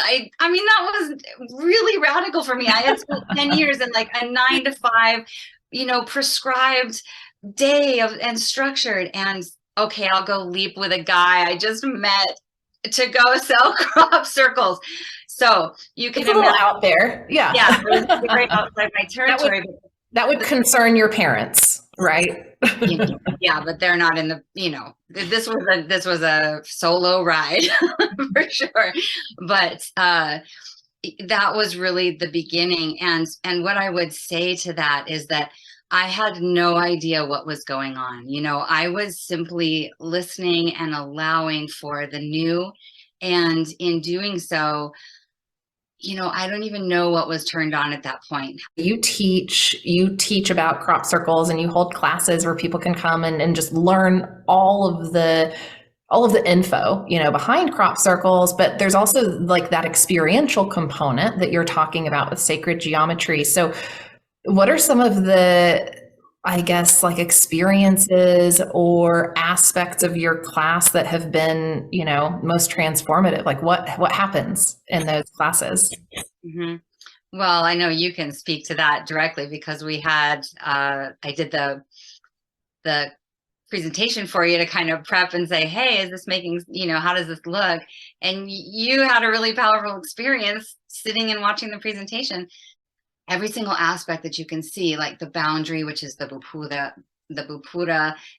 I mean, that was really radical for me. I had spent 10 years in like a 9 to 5, prescribed day and structured, and okay, I'll go leap with a guy I just met to go sell crop circles. So you can It's a little imagine, out there. Yeah. yeah, it was very outside my That would territory. that would concern your parents, right? Yeah, but they're not in the, this was a solo ride for sure. But that was really the beginning. And what I would say to that is that I had no idea what was going on. I was simply listening and allowing for the new. And in doing so, I don't even know what was turned on at that point. You teach about crop circles, and you hold classes where people can come and just learn all of the info, behind crop circles, but there's also like that experiential component that you're talking about with sacred geometry. So what are some of the, I guess, like experiences or aspects of your class that have been, most transformative? Like what happens in those classes? Mm-hmm. Well, I know you can speak to that directly because I did the presentation for you to kind of prep and say, hey, is this making, how does this look? And you had a really powerful experience sitting and watching the presentation. Every single aspect that you can see, like the boundary, which is the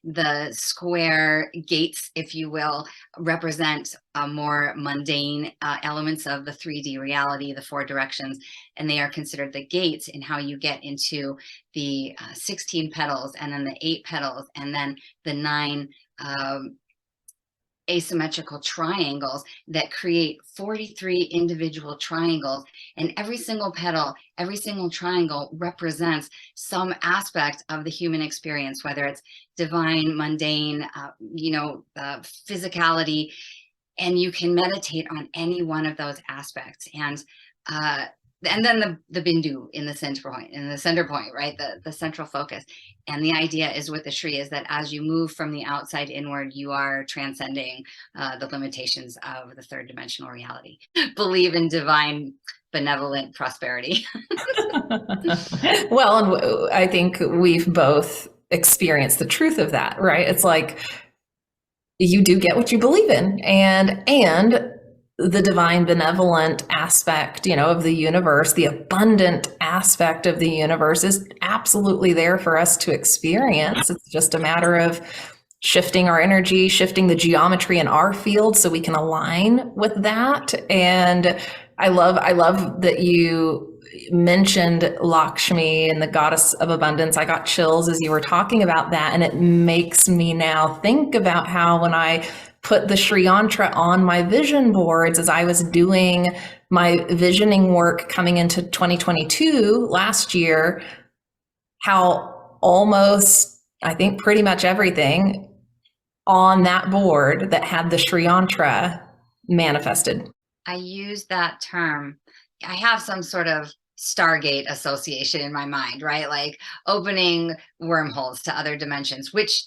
the square gates, if you will, represent more mundane elements of the 3D reality, the 4 directions, and they are considered the gates in how you get into the 16 petals, and then the 8 petals, and then the 9 asymmetrical triangles that create 43 individual triangles, and every single petal, every single triangle represents some aspect of the human experience, whether it's divine, mundane, physicality, and you can meditate on any one of those aspects. And then the bindu in the center point, right? The central focus. And the idea is with the Shri is that as you move from the outside inward, you are transcending the limitations of the 3rd dimensional reality. Believe in divine, benevolent prosperity. Well, and I think we've both experienced the truth of that, right? It's like you do get what you believe in, and the divine benevolent aspect, of the universe, the abundant aspect of the universe is absolutely there for us to experience. It's just a matter of shifting our energy, shifting the geometry in our field so we can align with that. And I love that you mentioned Lakshmi and the goddess of abundance. I got chills as you were talking about that. And it makes me now think about how when I put the Sri Yantra on my vision boards as I was doing my visioning work coming into 2022 last year, how almost, I think pretty much everything on that board that had the Sri Yantra manifested. I use that term. I have some sort of Stargate association in my mind, right? Like opening wormholes to other dimensions, which,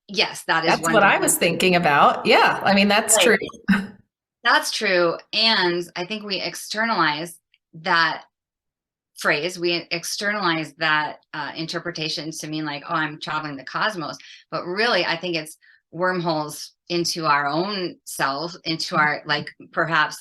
yes, that is That's one what I dimension. was thinking about. Yeah, I mean, that's Right. true. That's true. And I think we externalize that phrase, we externalize that interpretation to mean like, oh, I'm traveling the cosmos. But really, I think it's wormholes into our own self, into our, like, perhaps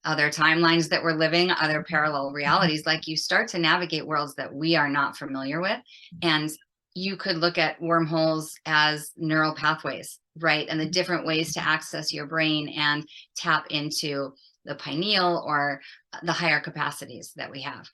other timelines that we're living, other parallel realities. Like, you start to navigate worlds that we are not familiar with. And you could look at wormholes as neural pathways, right? And the different ways to access your brain and tap into the pineal or the higher capacities that we have.